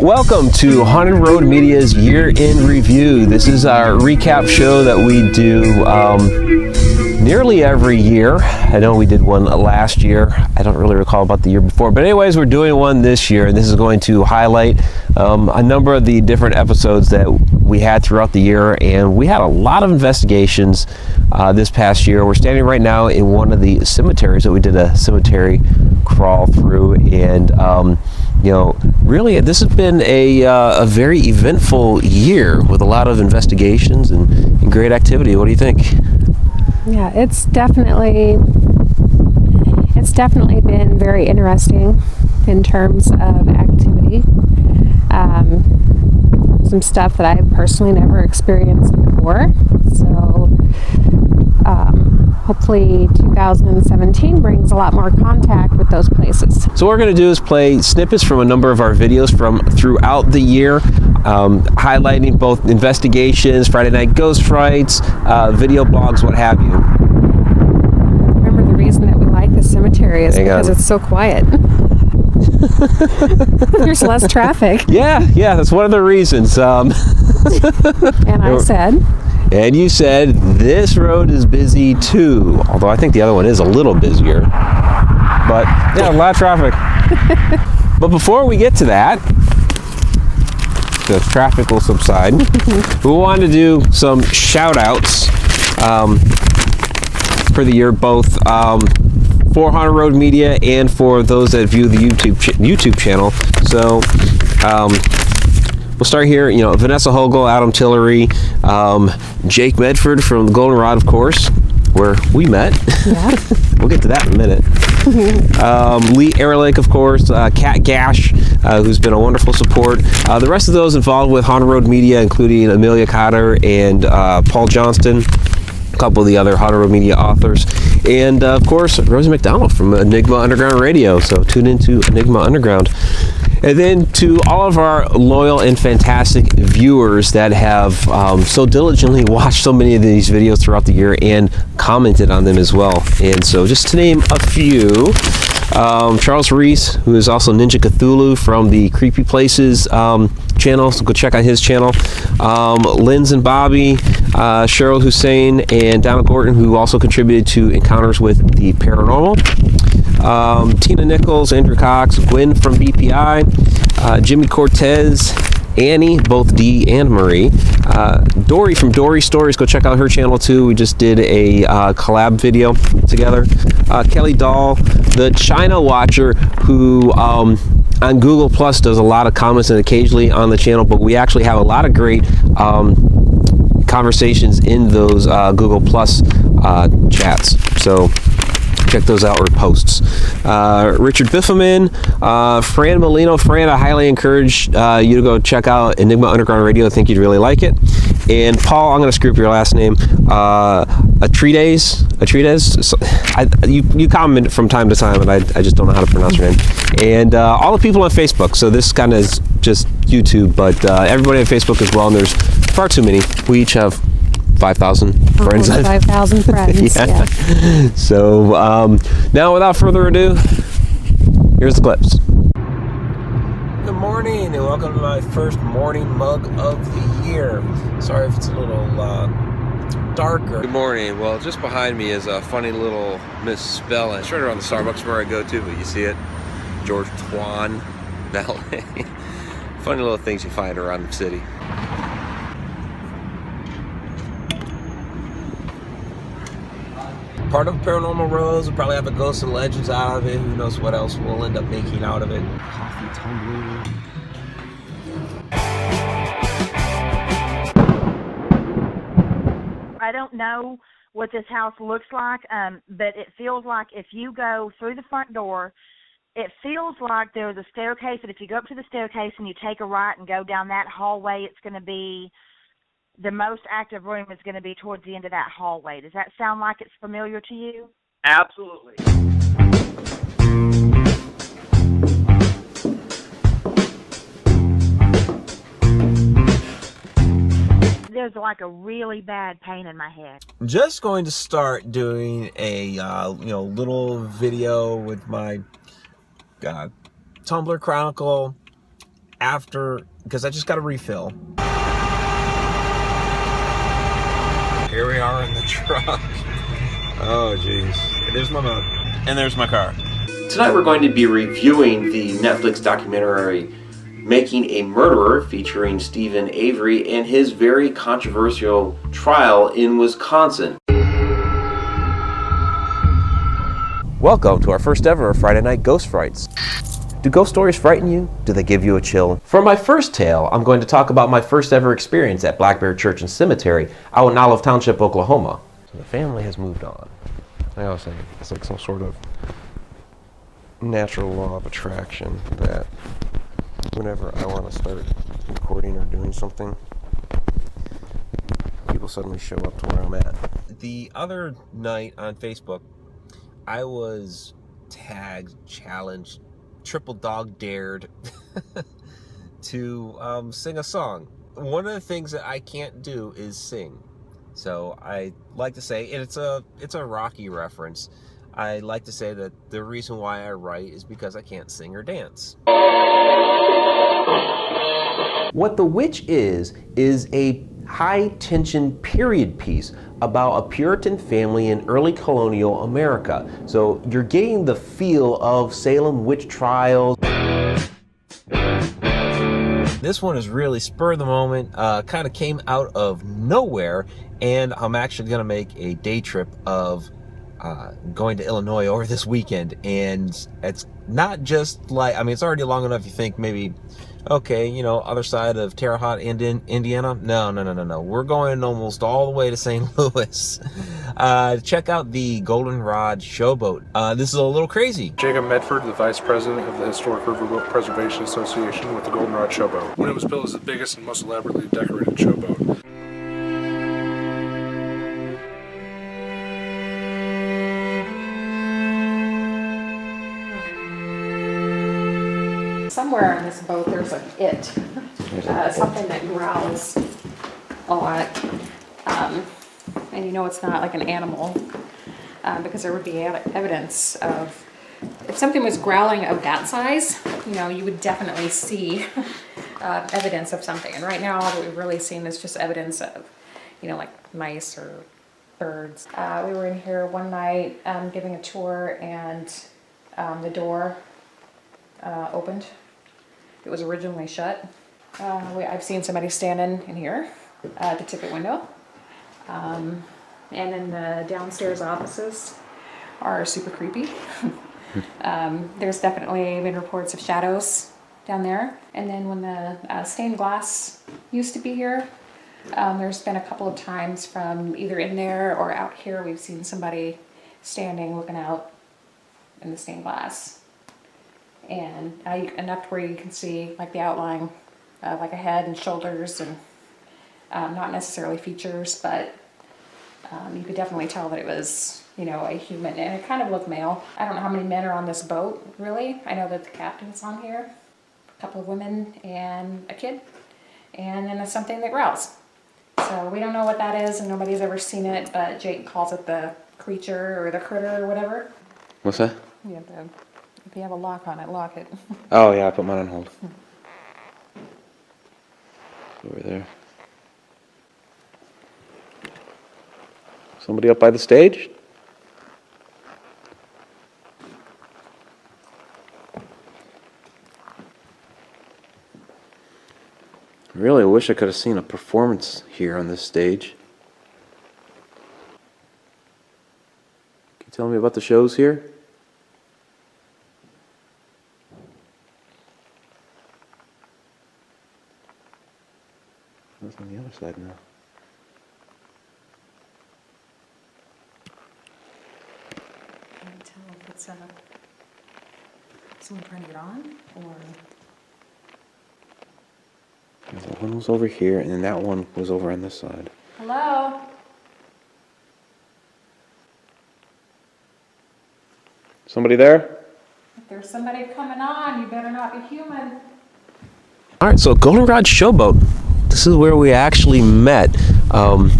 Welcome to Haunted Road Media's Year in Review. This is our recap show that we do nearly every year. I know we did one last year. I don't really recall about the year before. But anyways, we're doing one this year, and this is going to highlight a number of the different episodes that we had throughout the year. And we had a lot of investigations this past year. We're standing right now in one of the cemeteries that we did a cemetery crawl through. And you know, really, this has been a very eventful year with a lot of investigations and great activity. What do you think? Yeah, it's definitely been very interesting in terms of activity. Some stuff that I've personally never experienced before. So hopefully 2017 brings a lot more contact with those places. So what we're going to do is play snippets from a number of our videos from throughout the year, highlighting both investigations, Friday Night Ghost Frights, video blogs, what have you. Remember, the reason that we like the cemetery is because it's so quiet. There's less traffic. Yeah, that's one of the reasons. And I said... And you said this road is busy too, although I think the other one is a little busier. But yeah, a lot of traffic. But before we get to that, the traffic will subside. We wanted to do some shout outs for the year, both for Haunted Road Media and for those that view the YouTube channel. So we'll start here. You know, Vanessa Hogle, Adam Tillery, Jake Medford from the Goldenrod, of course, where we met. Yeah. We'll get to that in a minute. Lee Ehrlich, of course, Kat Gash, who's been a wonderful support. The rest of those involved with Haunted Road Media, including Amelia Cotter and Paul Johnston, a couple of the other Haunted Road Media authors, and of course Rosie McDonald from Enigma Underground Radio. So tune into Enigma Underground. And then to all of our loyal and fantastic viewers that have so diligently watched so many of these videos throughout the year and commented on them as well. And so just to name a few, Charles Reese, who is also Ninja Cthulhu from the Creepy Places channel, so go check out his channel. Linz and Bobby, Cheryl Hussein, and Donna Gordon, who also contributed to Encounters with the Paranormal. Tina Nichols, Andrew Cox, Gwen from BPI, Jimmy Cortez, Annie, both Dee and Marie, Dory from Dory Stories, go check out her channel too. We just did a collab video together. Kelly Dahl, the China Watcher, who on Google Plus does a lot of comments and occasionally on the channel, but we actually have a lot of great conversations in those Google Plus chats. So check those out, or posts. Richard Bifferman, Fran Molino. Fran, I highly encourage you to go check out Enigma Underground Radio. I think you'd really like it. And Paul, I'm going to screw up your last name. Atreides. You comment from time to time, and I just don't know how to pronounce your name. And all the people on Facebook. So this kind of is just YouTube, but everybody on Facebook as well. And there's far too many. We each have 5,000 friends. 5,000 friends. Yeah. So now, without further ado, here's the clips. Good morning, and welcome to my first morning mug of the year. Sorry if it's a little darker. Good morning. Well, just behind me is a funny little misspelling. It's right around the Starbucks where I go to, but you see it, George Twan Valet. Funny little things you find around the city. Part of Paranormal Rose, we'll probably have the Ghosts and Legends out of it. Who knows what else we'll end up making out of it. Coffee tumbler. I don't know what this house looks like, but it feels like if you go through the front door, it feels like there's a staircase, and if you go up to the staircase and you take a right and go down that hallway, it's going to be... the most active room is going to be towards the end of that hallway. Does that sound like it's familiar to you? Absolutely. There's like a really bad pain in my head. I'm just going to start doing a little video with my Tumblr Chronicle after, because I just got a refill. Here we are in the truck. Oh, jeez. There's my mug. And there's my car. Tonight we're going to be reviewing the Netflix documentary Making a Murderer, featuring Stephen Avery and his very controversial trial in Wisconsin. Welcome to our first ever Friday Night Ghost Frights. Do ghost stories frighten you? Do they give you a chill? For my first tale, I'm going to talk about my first ever experience at Black Bear Church and Cemetery out in Olive Township, Oklahoma. So the family has moved on. Like I was saying, it's like some sort of natural law of attraction that whenever I want to start recording or doing something, people suddenly show up to where I'm at. The other night on Facebook, I was tagged, challenged, triple dog dared to sing a song. One of the things that I can't do is sing. So I like to say, and it's a Rocky reference, I like to say that the reason why I write is because I can't sing or dance. What The Witch is a high-tension period piece about a Puritan family in early colonial America. So you're getting the feel of Salem witch trials. This one is really spur of the moment, kind of came out of nowhere, and I'm actually going to make a day trip of going to Illinois over this weekend. And it's not just like, I mean, it's already long enough you think maybe, okay, you know, other side of Terre Haute, Indiana. No. We're going almost all the way to St. Louis. Check out the Goldenrod Showboat. This is a little crazy. Jacob Medford, the Vice President of the Historic Riverboat Preservation Association with the Goldenrod Showboat. When it was built as the biggest and most elaborately decorated showboat. Somewhere on this boat there's an it, something that growls a lot, and you know it's not like an animal, because there would be evidence of, if something was growling of that size, you know, you would definitely see evidence of something. And right now all that we've really seen is just evidence of, you know, like mice or birds. We were in here one night giving a tour, and the door opened. It was originally shut. I've seen somebody standing in here at the ticket window. And then the downstairs offices are super creepy. There's definitely been reports of shadows down there. And then when the stained glass used to be here, there's been a couple of times from either in there or out here, we've seen somebody standing looking out in the stained glass. And enough to where you can see like the outline of like a head and shoulders, and not necessarily features, but you could definitely tell that it was, you know, a human, and it kind of looked male. I don't know how many men are on this boat, really. I know that the captain's on here, a couple of women and a kid, and then something that growls. So we don't know what that is, and nobody's ever seen it, but Jake calls it the creature or the critter or whatever. What's that? Yeah, if you have a lock on it, lock it. Oh yeah, I put mine on hold. Over there. Somebody up by the stage? I really wish I could have seen a performance here on this stage. Can you tell me about the shows here? What's on the other side now? Can't tell if it's someone trying to get on, or... The one was over here, and then that one was over on this side. Hello? Somebody there? If there's somebody coming on, you better not be human. All right, so Goldenrod Showboat. This is where we actually met. You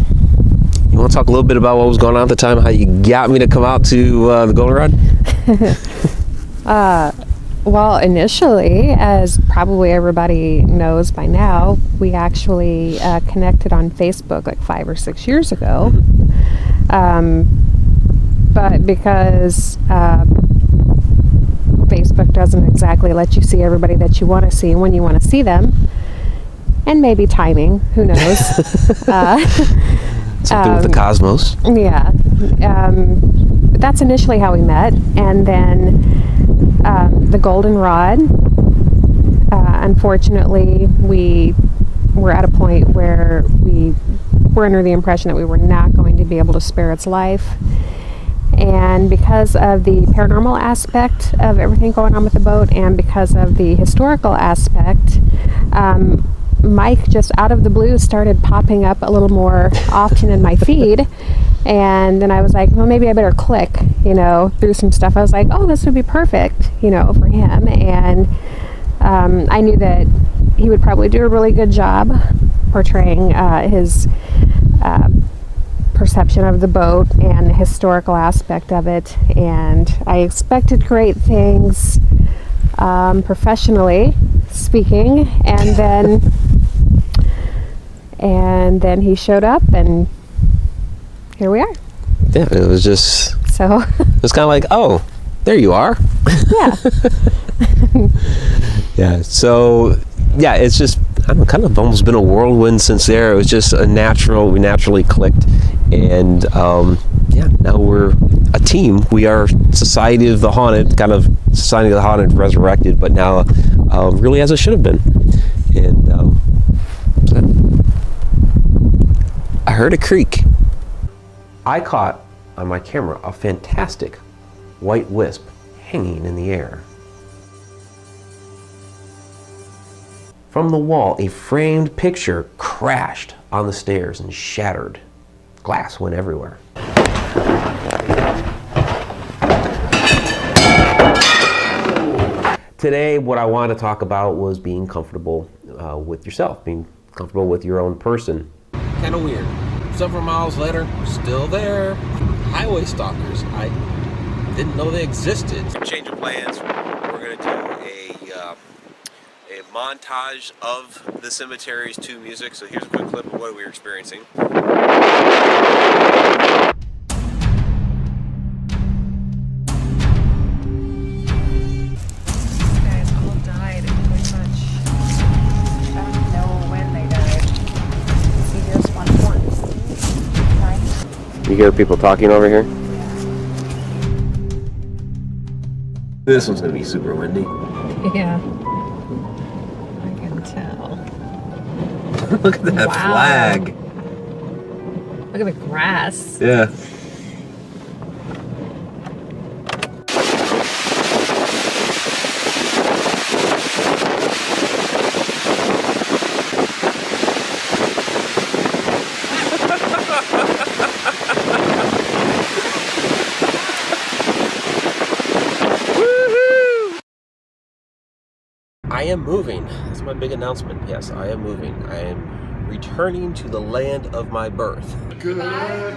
want to talk a little bit about what was going on at the time, how you got me to come out to the Goldenrod? Well, initially, as probably everybody knows by now, we actually connected on Facebook like 5 or 6 years ago. But because Facebook doesn't exactly let you see everybody that you want to see when you want to see them, and maybe timing, who knows? Something with the cosmos. Yeah. But that's initially how we met. And then the goldenrod, unfortunately, we were at a point where we were under the impression that we were not going to be able to spare its life. And because of the paranormal aspect of everything going on with the boat, and because of the historical aspect, Mike just out of the blue started popping up a little more often in my feed. And then I was like, well, maybe I better click, through some stuff. I was like, oh, this would be perfect, for him. And I knew that he would probably do a really good job portraying his perception of the boat and the historical aspect of it. And I expected great things, professionally speaking. And then he showed up, and here we are. Yeah, it was just, so it was kind of like, oh, there you are. Yeah. Yeah, so, yeah, it's just, I don't know, kind of almost been a whirlwind since there. It was just we naturally clicked, and yeah, now we're a team. We are Society of the Haunted, kind of Society of the Haunted resurrected, but now really as it should have been. And I heard a creak. I caught on my camera a fantastic white wisp hanging in the air. From the wall, a framed picture crashed on the stairs and shattered. Glass went everywhere. Today, what I wanted to talk about was being comfortable with yourself, being comfortable with your own person. Kind of weird. Several miles later, still there. Highway stalkers. I didn't know they existed. Change of plans. We're going to do a montage of the cemeteries to music. So here's a quick clip of what we were experiencing. You hear people talking over here? This one's gonna be super windy. Yeah. I can tell. Look at that flag. Look at the grass. Yeah. I am moving. That's my big announcement. Yes, I am moving. I am returning to the land of my birth. Goodbye,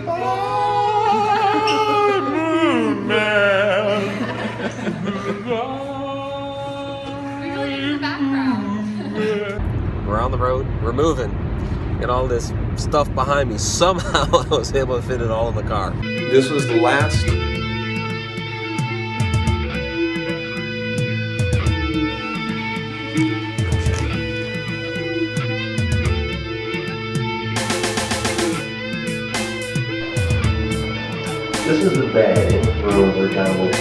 moon man. We're on the road. We're moving. Got all this stuff behind me. Somehow I was able to fit it all in the car. This was the last. This is the bed in the room where John will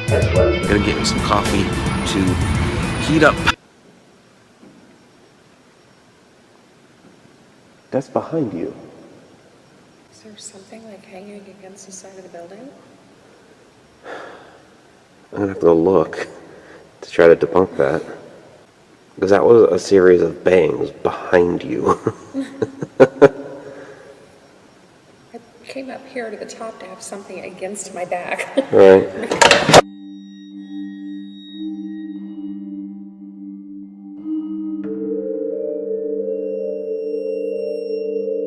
has slept. Gonna get me some coffee to heat up. That's behind you. Is there something like hanging against the side of the building? I'm gonna have to go look to try to debunk that. Because that was a series of bangs behind you. I came up here to the top to have something against my back. Right.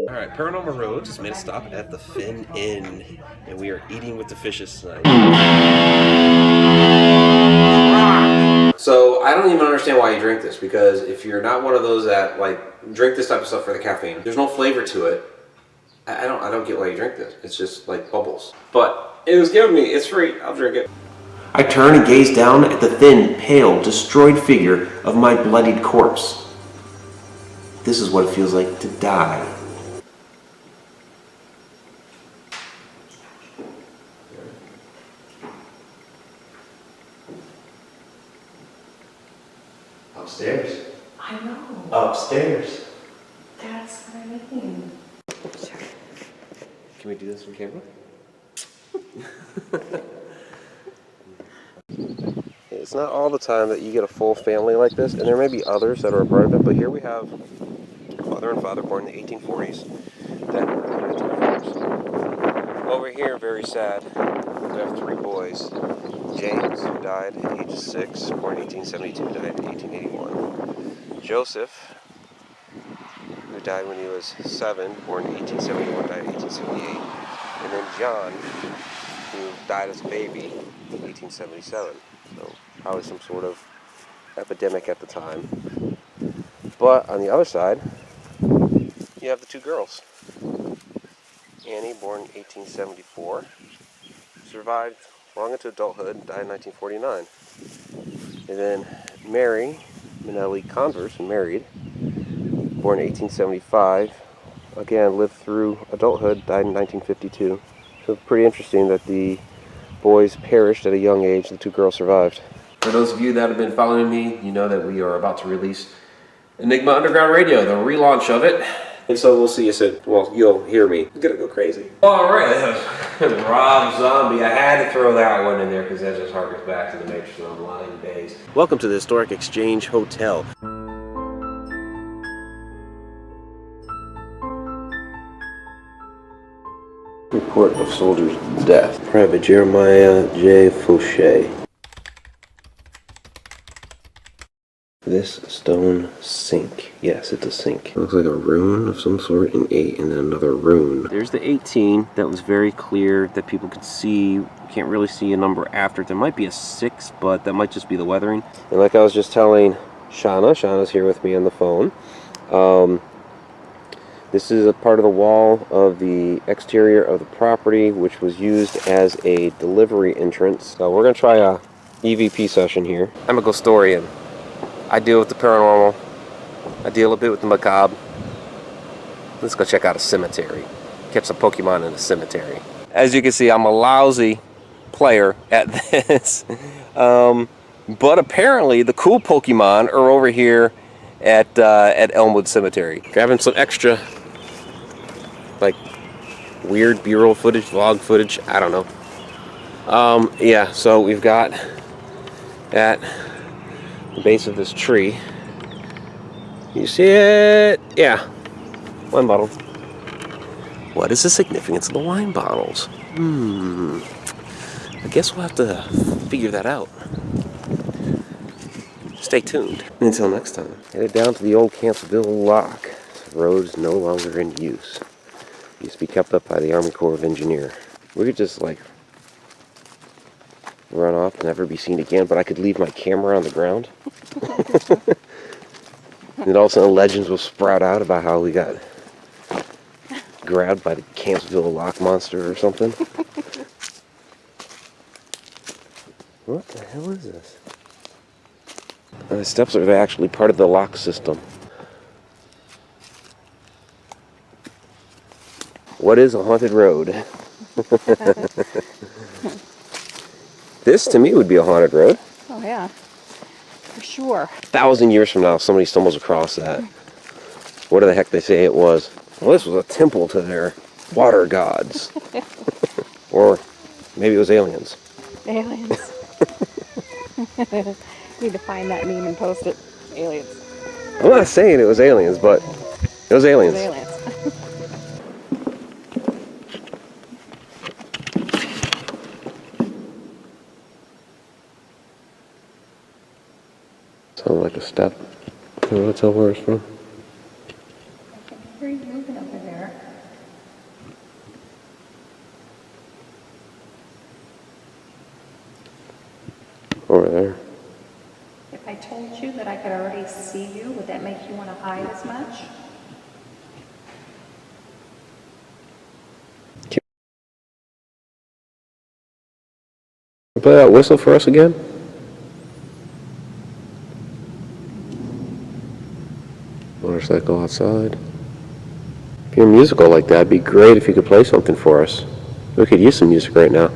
Alright, Paranormal Road just made a stop at the Finn Inn, and we are eating with the fishes tonight. I don't even understand why you drink this, because if you're not one of those that like drink this type of stuff for the caffeine, there's no flavor to it. I don't get why you drink this. It's just like bubbles. But it was given me. It's free. I'll drink it. I turn and gaze down at the thin, pale, destroyed figure of my bloodied corpse. This is what it feels like to die. Upstairs. I know. Upstairs. That's what I mean. Can we do this on camera? It's not all the time that you get a full family like this, and there may be others that are a part of it, but here we have mother and father born in the 1840s. Over here, very sad, we have 3 boys. James, who died at age 6, born in 1872, died in 1881. Joseph, who died when he was 7, born in 1871, died in 1878. And then John, who died as a baby in 1877. So probably some sort of epidemic at the time. But on the other side, you have the 2 girls. Annie, born in 1874, survived long into adulthood, died in 1949. And then Mary Minelli Converse, married, born in 1875, again lived through adulthood, died in 1952. So pretty interesting that the boys perished at a young age, the 2 girls survived. For those of you that have been following me, you know that we are about to release Enigma Underground Radio, the relaunch of it. And so we'll see you soon. Well, you'll hear me. It's gonna go crazy. All right, that was Rob Zombie. I had to throw that one in there because that just harkens back to the Matrix Online days. Welcome to the Historic Exchange Hotel. Report of soldier's death. Private Jeremiah J. Fauché. This stone sink. Yes, it's a sink. It looks like a rune of some sort, an 8, and then another rune. There's the 18. That was very clear that people could see. You can't really see a number after it. There might be a 6, but that might just be the weathering. And like I was just telling Shauna's here with me on the phone. This is a part of the wall of the exterior of the property, which was used as a delivery entrance. So we're going to try a EVP session here. I'm a Ghostorian. I deal with the paranormal. I deal a bit with the macabre. Let's go check out a cemetery. Catch some Pokemon in a cemetery. As you can see, I'm a lousy player at this. But apparently the cool Pokemon are over here at Elmwood Cemetery. Grabbing some extra, like, weird B-roll footage, vlog footage, I don't know. Yeah, so we've got at the base of this tree. You see it? Yeah. Wine bottle. What is the significance of the wine bottles? I guess we'll have to figure that out. Stay tuned. Until next time. Headed down to the old Campbellsville Lock. The road is no longer in use. It used to be kept up by the Army Corps of Engineers. We could just, like, run off and never be seen again, but I could leave my camera on the ground. And all of a sudden legends will sprout out about how we got grabbed by the Campbellsville Lock monster or something. What the hell is this? The steps are actually part of the lock system. What is a haunted road? This, to me, would be a haunted road. Oh, yeah. For sure. 1,000 years from now, somebody stumbles across that. What the heck they say it was? Well, this was a temple to their water gods. Or maybe it was aliens. Aliens. Need to find that meme and post it. Aliens. I'm not saying it was aliens, but it was aliens. It was aliens. Sounds like a step. I don't know tell where it's from. I can hear you moving over there. Over there. If I told much. Play that whistle for us again? Motorcycle outside. If you're musical like that, it'd be great if you could play something for us. We could use some music right now.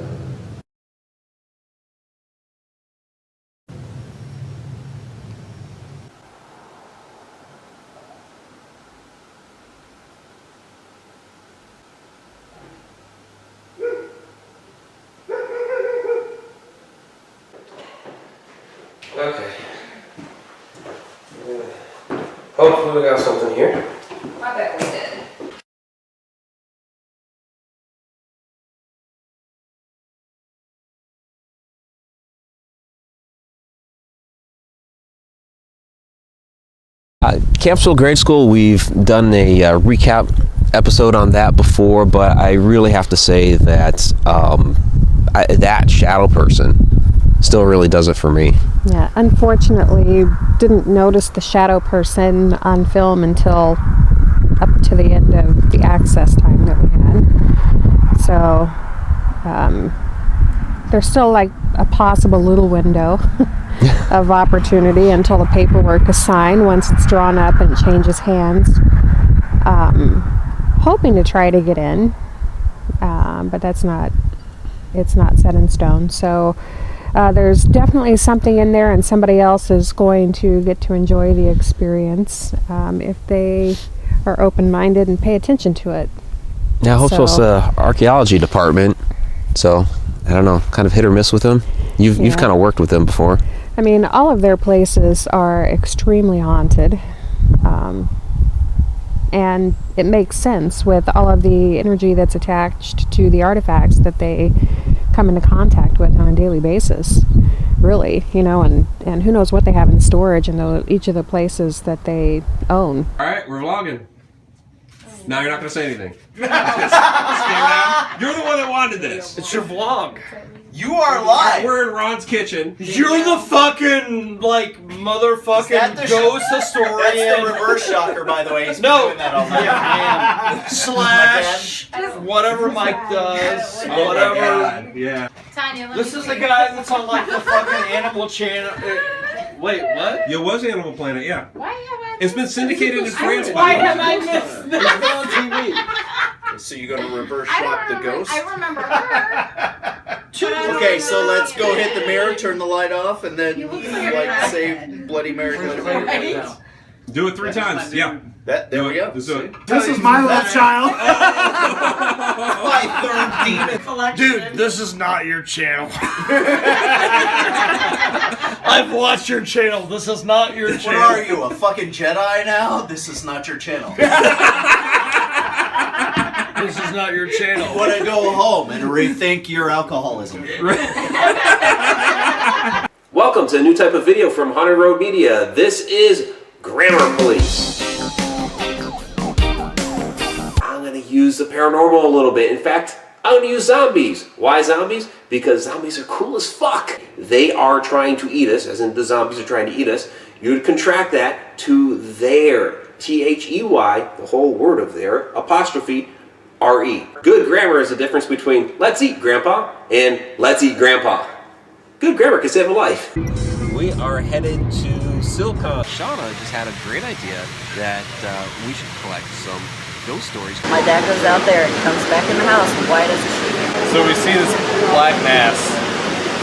Okay. Hopefully we got something here. I bet we did. Campbellsville Grade School, we've done a recap episode on that before, but I really have to say that that shadow person still really does it for me. Yeah, unfortunately, didn't notice the shadow person on film until up to the end of the access time that we had. So, there's still like a possible little window of opportunity until the paperwork is signed. Once it's drawn up and changes hands, hoping to try to get in, but it's not set in stone. So there's definitely something in there, and somebody else is going to get to enjoy the experience if they are open-minded and pay attention to it. Yeah, Hopeful's the archaeology department, so I don't know, kind of hit or miss with them. You've kind of worked with them before. I mean, all of their places are extremely haunted, and it makes sense with all of the energy that's attached to the artifacts that they come into contact with on a daily basis, really, and who knows what they have in storage in each of the places that they own. All right, we're vlogging. Now you're not going to say anything. You're the one that wanted this. It's your vlog. You are live. We're in Ron's kitchen. You're the fucking motherfucking ghost historian. That's the reverse shocker, by the way. He's been doing that all night. Yeah, slash whatever Mike does. Oh whatever. Yeah. Tanya, This is the guy that's on like the fucking Animal Channel. Wait, what? Yeah, it was Animal Planet, yeah. Why have I? It's been syndicated in France. Why have I missed this? It's been on TV. So you're going to reverse shock the ghost? I remember her. Okay, so let's go hit the mirror, turn the light off, and then You look like say Bloody Mary. Bloody Mary. Do it 3 times, yeah. There we go. Let's do it. This is my little child. My third demon collection. Dude, this is not your channel. I've watched your channel. This is not your What channel. are you, a fucking Jedi now? This is not your channel. This is not your channel. You want to go home and rethink your alcoholism. Welcome to a new type of video from Haunted Road Media. This is Grammar Police. I'm going to use the paranormal a little bit. In fact, I'm going to use zombies. Why zombies? Because zombies are cool as fuck. They are trying to eat us, as in the zombies are trying to eat us. You would contract that to their, T-H-E-Y, the whole word of their, apostrophe, R-E. Good grammar is the difference between let's eat grandpa and let's eat grandpa. Good grammar can save a life. We are headed to Silicon. Shauna just had a great idea that we should collect some ghost stories. My dad goes out there and comes back in the house white as a sheet. So we see this black mass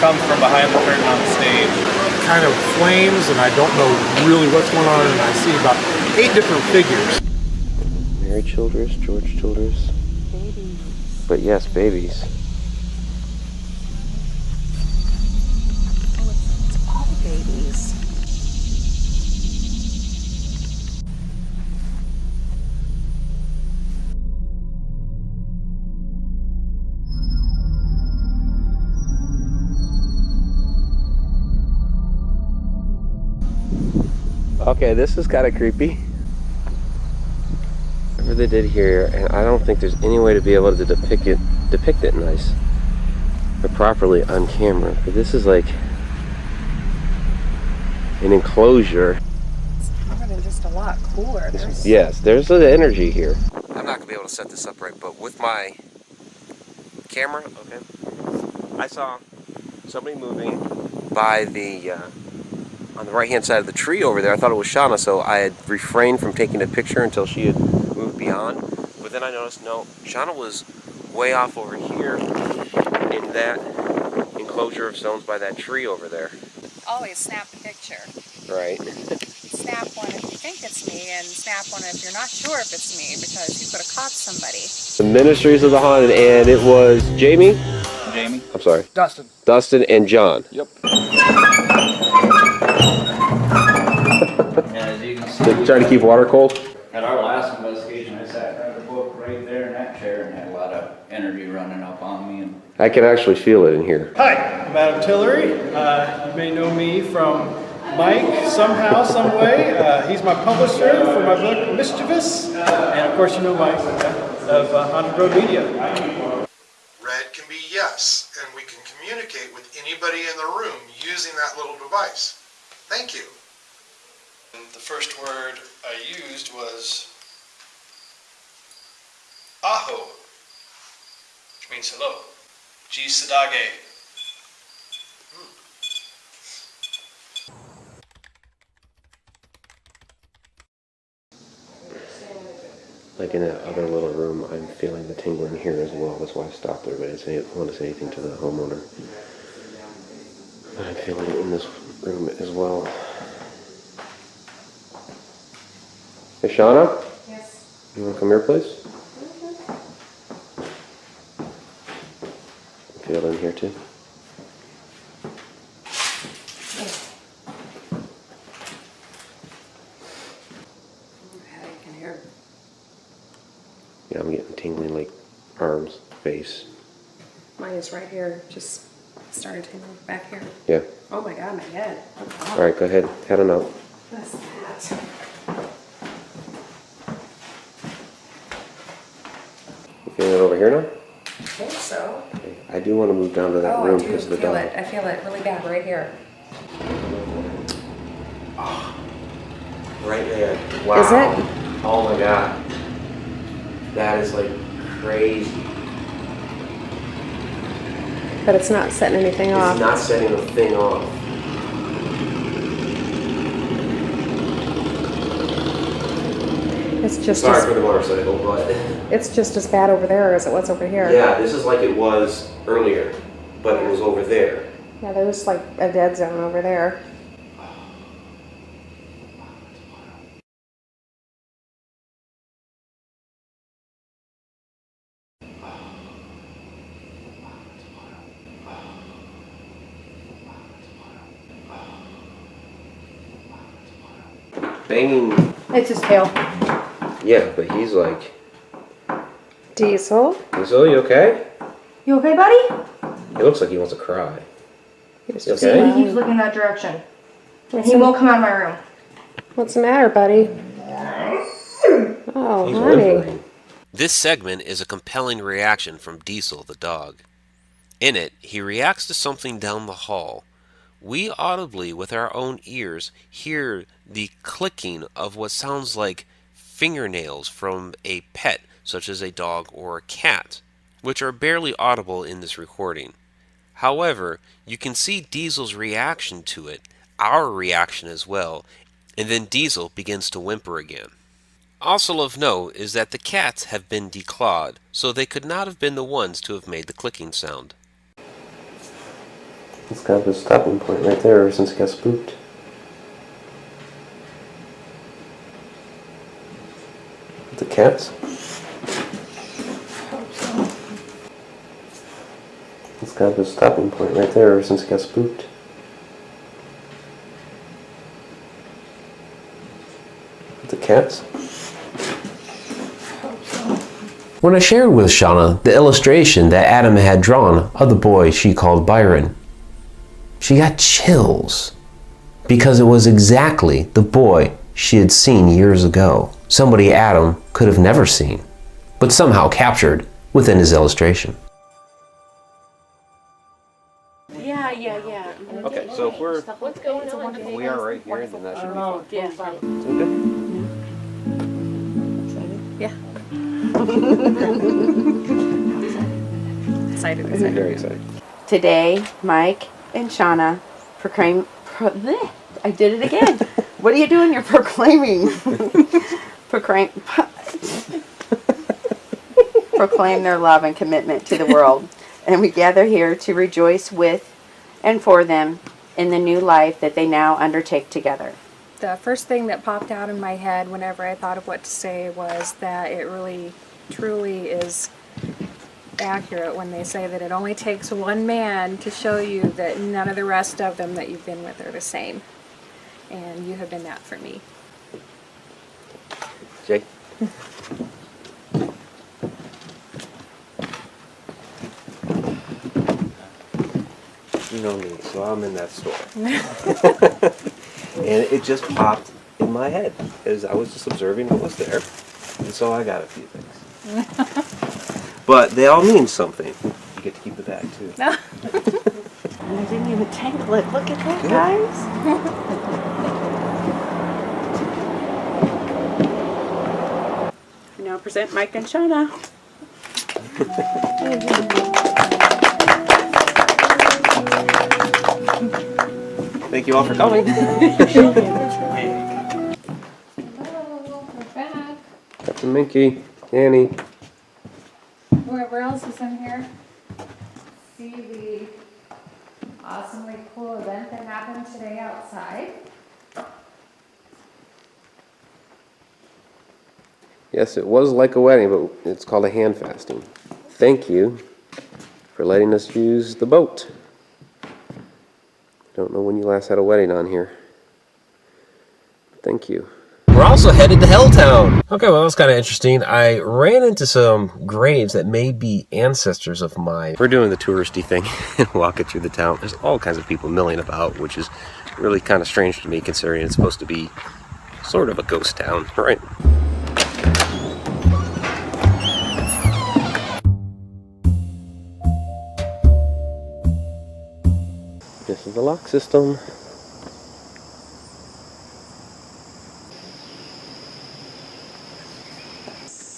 come from behind the curtain on the stage. Kind of flames, and I don't know really what's going on, and I see about 8 different figures. Mary Childress, George Childress. Babies. But yes, babies. It's all babies. Okay, this is kind of creepy. Whatever they did here, and I don't think there's any way to be able to depict it nice or properly on camera. But this is like an enclosure. It's more than just a lot cooler. Yes, there's an energy here. I'm not gonna be able to set this up right, but with my camera, okay, I saw somebody moving by the on the right hand side of the tree over there. I thought it was Shauna, so I had refrained from taking a picture until she had moved beyond. But then I noticed, no, Shauna was way off over here in that enclosure of stones by that tree over there. Always snap a picture. Right. Snap one if you think it's me, and snap one if you're not sure if it's me, because you could have caught somebody. The Ministries of the Haunted, and it was Jamie? Jamie. I'm sorry. Dustin. Dustin and John. Yep. As you can see, Trying to keep water cold? at our last investigation, I sat right the book right there in that chair and had a lot of energy running up on me. And I can actually feel it in here. Hi, I'm Adam Tillery. You may know me from Mike somehow, some way. He's my publisher for my book Mischievous, and of course you know Mike of Haunted Road Media. Red can be yes, and we can communicate with anybody in the room using that little device. Thank you. And the first word I used was aho, which means hello. G Sadage. Like in that other little room, I'm feeling the tingling here as well. That's why I stopped there, but I didn't want to say anything to the homeowner. But I'm feeling it in this room as well. Hey, Shauna? Yes. You want to come here, please? Feel it in here, too? I can hear. Yeah, I'm getting tingling like arms, face. Mine is right here. Just started tingling back here. Yeah. Oh my god, my head. All right, go ahead. Head on out. What's that? You feeling it over here now? I think so. Okay. I do want to move down to that room because of the dog. I feel it really bad right here. Right there. Wow. Is it? Oh my god. That is like crazy. But it's not setting anything off. It's not setting the thing off. It's just Sorry as, for the motorcycle, but it's just as bad over there as it was over here. yeah, this is like it was earlier, but it was over there. Yeah, there's like a dead zone over there. Banging. It's his tail. Yeah, but he's like, Diesel? Diesel, you okay? You okay, buddy? He looks like he wants to cry. He's You just okay? He keeps looking that direction. And he won't come out of my room. What's the matter, buddy? Oh, He's honey. whimpering. This segment is a compelling reaction from Diesel the dog. In it, he reacts to something down the hall. We audibly, with our own ears, hear the clicking of what sounds like fingernails from a pet, such as a dog or a cat, which are barely audible in this recording. However, you can see Diesel's reaction to it, our reaction as well, and then Diesel begins to whimper again. Also of note is that the cats have been declawed, so they could not have been the ones to have made the clicking sound. It's kind of a stopping point right there ever since it got spooked. The cats? It's kind of a stopping point right there ever since it got spooked. The cats? When I shared with Shauna the illustration that Adam had drawn of the boy she called Byron, she got chills because it was exactly the boy she had seen years ago. Somebody Adam could have never seen, but somehow captured within his illustration. Yeah. Okay, so if we're What's going on? we are right here, then that should be fine. Yeah. Is that good? Yeah. Excited. Very excited. Today, Mike and Shauna I did it again. What are you doing? You're proclaiming. Proclaim their love and commitment to the world. And we gather here to rejoice with and for them in the new life that they now undertake together. The first thing that popped out in my head whenever I thought of what to say was that it really, truly is accurate when they say that it only takes one man to show you that none of the rest of them that you've been with are the same. And you have been that for me. Jay? You know me, so I'm in that store. And it just popped in my head as I was just observing what was there. And so I got a few things. But they all mean something. You get to keep the bag too. And I didn't even tangle it. Look at that, guys. Now present Mike and Shauna. Thank you all for coming. Hello, we're back. Captain Minky, Annie. Whoever else is in here, see the awesomely cool event that happened today outside. Yes, it was like a wedding, but it's called a hand fasting. Thank you for letting us use the boat. Don't know when you last had a wedding on here. Thank you. We're also headed to Helltown. Okay, well, that's kind of interesting. I ran into some graves that may be ancestors of mine. We're doing the touristy thing and walking through the town. There's all kinds of people milling about, which is really kind of strange to me considering it's supposed to be sort of a ghost town, right? This is the lock system.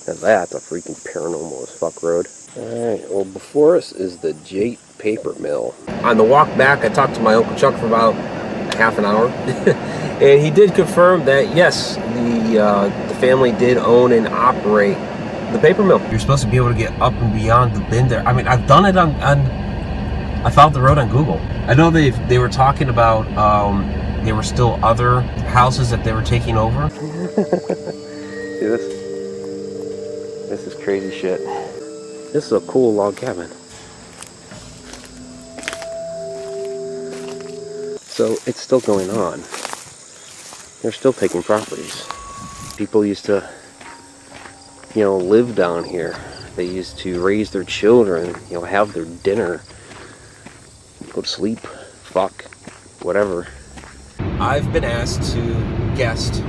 Now that's a freaking paranormal as fuck road. Alright, well before us is the Jate Paper Mill. On the walk back, I talked to my Uncle Chuck for about half an hour. And he did confirm that yes, the family did own and operate the paper mill. You're supposed to be able to get up and beyond the bin there. I mean, I've done it on I found the road on Google. I know they were talking about there were still other houses that they were taking over. See this? This is crazy shit. This is a cool log cabin. So it's still going on. They're still taking properties. People used to, you know, live down here. They used to raise their children, you know, have their dinner, go to sleep, fuck, whatever. I've been asked to guest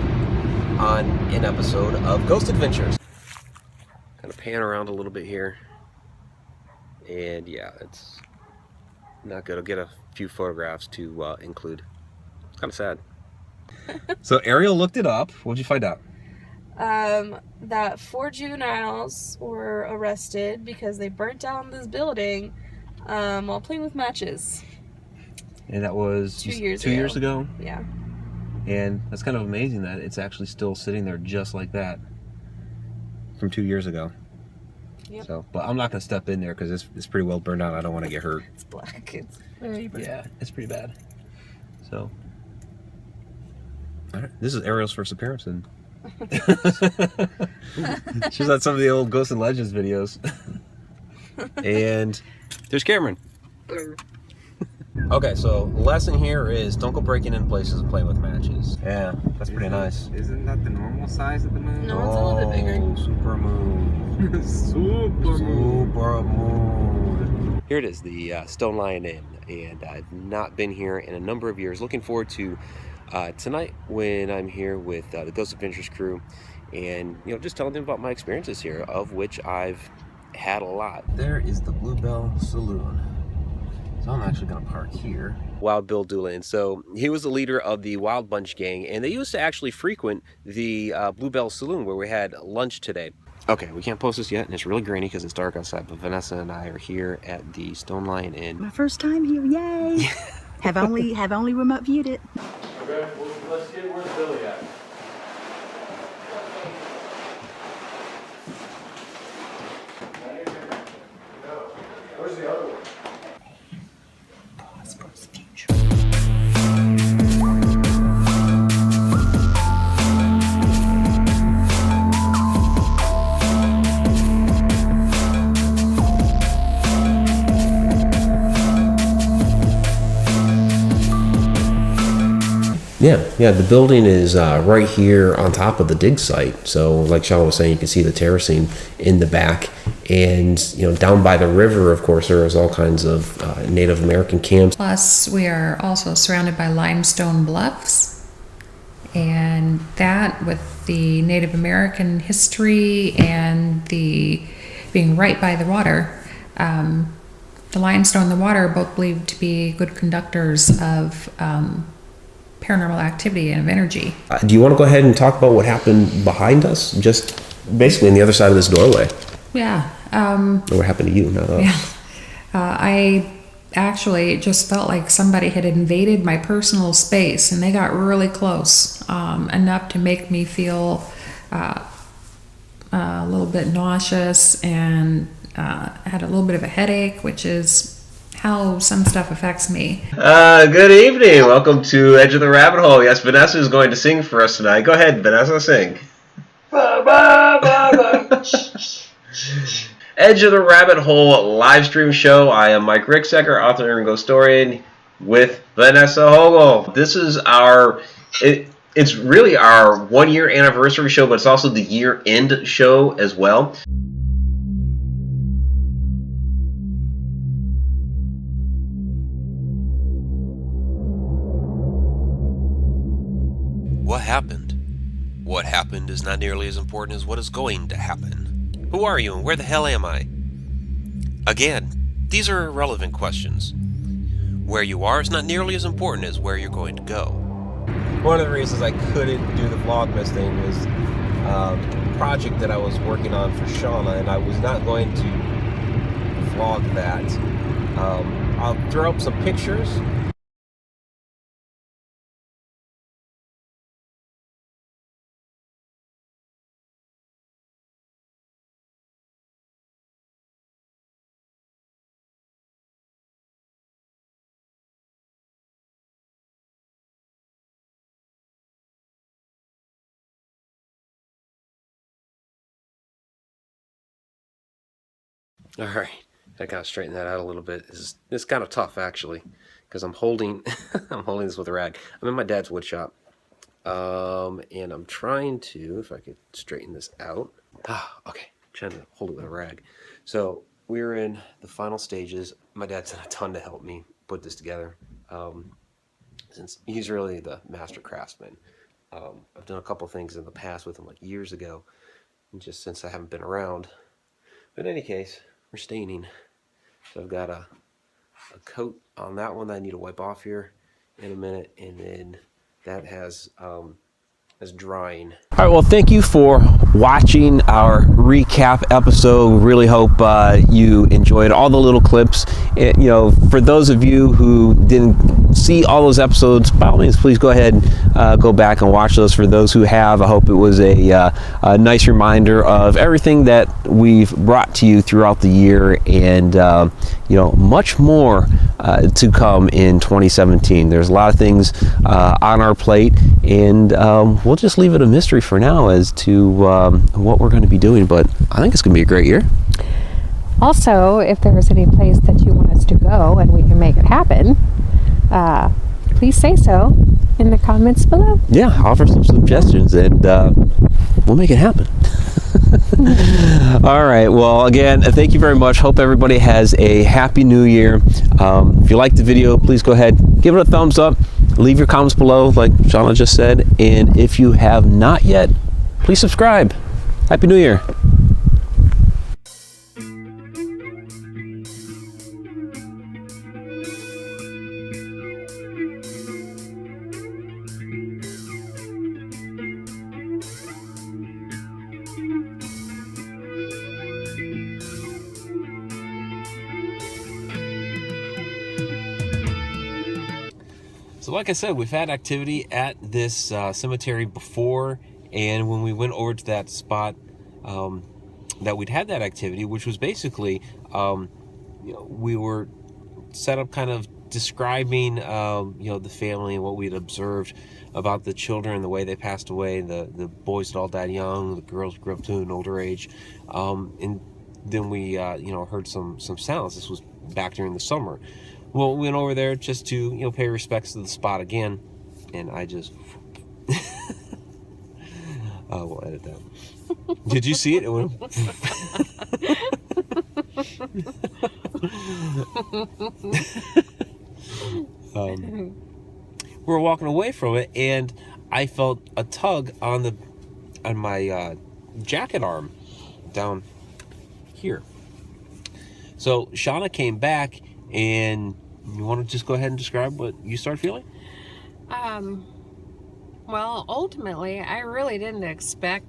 on an episode of Ghost Adventures. Kind of pan around a little bit here. And yeah, it's not good. I'll get a few photographs to include. It's kind of sad. So Ariel looked it up. What'd you find out? That 4 juveniles were arrested because they burnt down this building while playing with matches. And that was 2 years ago. 2 years ago? Yeah. And that's kind of amazing that it's actually still sitting there just like that from 2 years ago. Yep. So, but I'm not going to step in there because it's pretty well burned out. I don't want to get hurt. It's black. It's very black. Yeah, it's pretty bad. So, all right. This is Ariel's first appearance, and she's on some of the old Ghosts and Legends videos. And there's Cameron. Okay, so the lesson here is don't go breaking in places and playing with matches. Yeah, that's pretty nice. Isn't that the normal size of the moon? No, it's a little bit bigger. Super moon. Super moon. Here it is, the Stone Lion Inn, and I've not been here in a number of years. Looking forward to tonight when I'm here with the Ghost Adventures crew, and you know, just telling them about my experiences here, of which I've had a lot. There is the Bluebell Saloon. So I'm actually going to park here. Wild Bill Doolin. So he was the leader of the Wild Bunch gang, and they used to actually frequent the Bluebell Saloon where we had lunch today. Okay, we can't post this yet, and it's really grainy because it's dark outside, but Vanessa and I are here at the Stone Lion Inn. My first time here, yay! have only remote viewed it. Okay, well, let's get, where's Billy at? Where's the other one? Yeah, the building is right here on top of the dig site. So like Shauna was saying, you can see the terracing in the back. And, you know, down by the river, of course, there is all kinds of Native American camps. Plus, we are also surrounded by limestone bluffs. And that, with the Native American history and the being right by the water, the limestone and the water are both believed to be good conductors of paranormal activity and of energy. Do you want to go ahead and talk about what happened behind us? Just basically on the other side of this doorway. Yeah. Or what happened to you, not us. Yeah. I actually just felt like somebody had invaded my personal space, and they got really close, enough to make me feel a little bit nauseous, and had a little bit of a headache, which is how some stuff affects me. Good evening. Welcome to Edge of the Rabbit Hole. Yes, Vanessa is going to sing for us tonight. Go ahead, Vanessa, sing. Edge of the Rabbit Hole live stream show. I am Mike Ricksecker, author and ghost historian, with Vanessa Hogel. This is our, it's really our 1 year anniversary show, but it's also the year end show as well. What happened? What happened is not nearly as important as what is going to happen. Who are you and where the hell am I? Again, these are irrelevant questions. Where you are is not nearly as important as where you're going to go. One of the reasons I couldn't do the Vlogmas thing was a project that I was working on for Shauna, and I was not going to vlog that. I'll throw up some pictures. All right, I gotta straighten that out a little bit. It's kind of tough actually, because I'm holding I'm holding this with a rag. I'm in my dad's wood shop, and I'm trying to, if I could straighten this out. Okay, trying to hold it with a rag. So we're in the final stages. My dad's done a ton to help me put this together, since he's really the master craftsman. I've done a couple things in the past with him, like years ago, and just since I haven't been around. But in any case, we're staining. So I've got a coat on that one that I need to wipe off here in a minute, and then that has drying. All right, well, thank you for watching our recap episode. Really hope you enjoyed all the little clips. And, you know, for those of you who didn't see all those episodes, by all means, please go ahead and go back and watch those. For those who have, I hope it was a nice reminder of everything that we've brought to you throughout the year, and you know, much more to come in 2017. There's a lot of things on our plate, and we'll just leave it a mystery for now as to what we're going to be doing, but I think it's going to be a great year. Also, if there's any place that you want us to go and we can make it happen, please say so in the comments below. Yeah, offer some suggestions, and we'll make it happen. All right, well, again, thank you very much. Hope everybody has a happy new year. If you liked the video, please go ahead, give it a thumbs up, leave your comments below like Shauna just said, and if you have not yet, please subscribe. Happy New Year. So like I said, we've had activity at this cemetery before, and when we went over to that spot that we'd had that activity, which was basically, we were set up kind of describing, the family and what we'd observed about the children, the way they passed away. The boys had all died young, the girls grew up to an older age, and then we, heard some sounds. This was back during the summer. Well, we went over there just to, pay respects to the spot again, and I just, we'll edit that. Did you see it? It went, we were walking away from it, and I felt a tug on my jacket arm down here. So Shauna came back, and you want to just go ahead and describe what you started feeling? Well, ultimately, I really didn't expect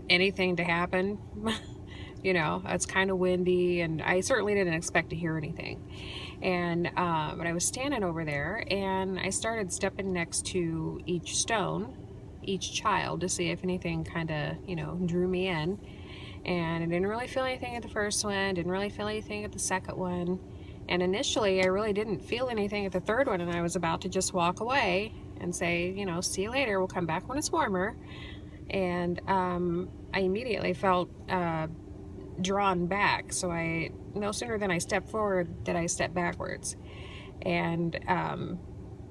anything to happen. It's kind of windy, and I certainly didn't expect to hear anything. And but I was standing over there, and I started stepping next to each stone, each child, to see if anything kind of, drew me in. And I didn't really feel anything at the first one, didn't really feel anything at the second one. And initially, I really didn't feel anything at the third one, and I was about to just walk away and say, see you later, we'll come back when it's warmer. And I immediately felt drawn back. So no sooner than I stepped forward did I step backwards. And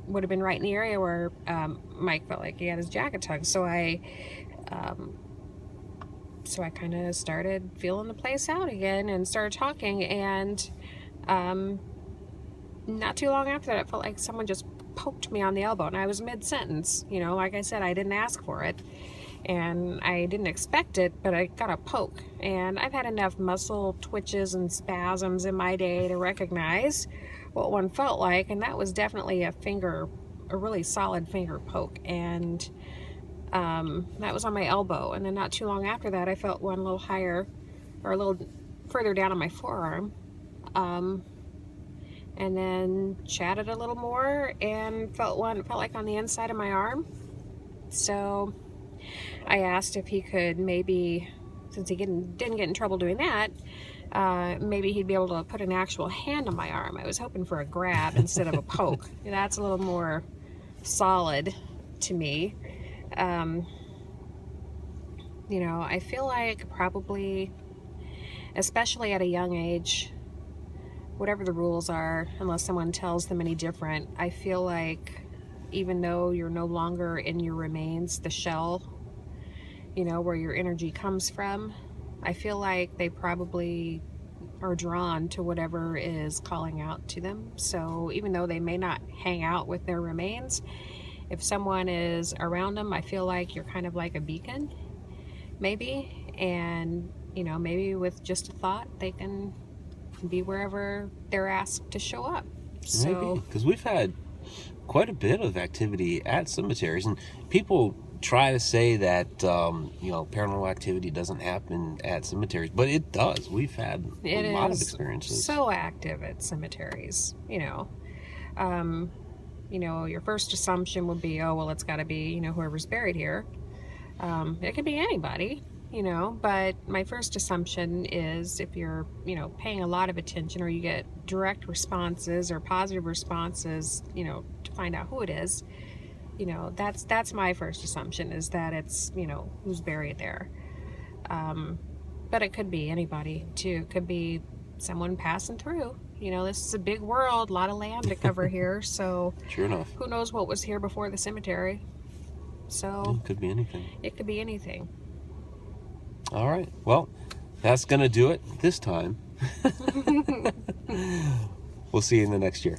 would have been right in the area where Mike felt like he had his jacket tugged. So I kind of started feeling the place out again and started talking, and not too long after that, it felt like someone just poked me on the elbow, and I was mid-sentence. Like I said, I didn't ask for it, and I didn't expect it, but I got a poke. And I've had enough muscle twitches and spasms in my day to recognize what one felt like, and that was definitely a really solid finger poke. And that was on my elbow. And then not too long after that, I felt one a little higher, or a little further down on my forearm. And then chatted a little more and felt like on the inside of my arm. So I asked if he could maybe, since he didn't get in trouble doing that, maybe he'd be able to put an actual hand on my arm. I was hoping for a grab instead of a poke. That's a little more solid to me. I feel like probably, especially at a young age, whatever the rules are, unless someone tells them any different, I feel like even though you're no longer in your remains, the shell, where your energy comes from, I feel like they probably are drawn to whatever is calling out to them. So even though they may not hang out with their remains, if someone is around them, I feel like you're kind of like a beacon, maybe. And, maybe with just a thought, they can be wherever they're asked to show up. So, because we've had quite a bit of activity at cemeteries, and people try to say that paranormal activity doesn't happen at cemeteries, but it does. We've had a lot of experiences. So active at cemeteries. Your first assumption would be, oh well, it's got to be whoever's buried here. It could be anybody. But my first assumption is if you're, paying a lot of attention, or you get direct responses or positive responses, to find out who it is, that's my first assumption, is that it's, who's buried there. But it could be anybody too. It could be someone passing through. This is a big world, a lot of land to cover here. So sure enough, who knows what was here before the cemetery? So it could be anything. It could be anything. All right. Well, that's going to do it this time. We'll see you in the next year.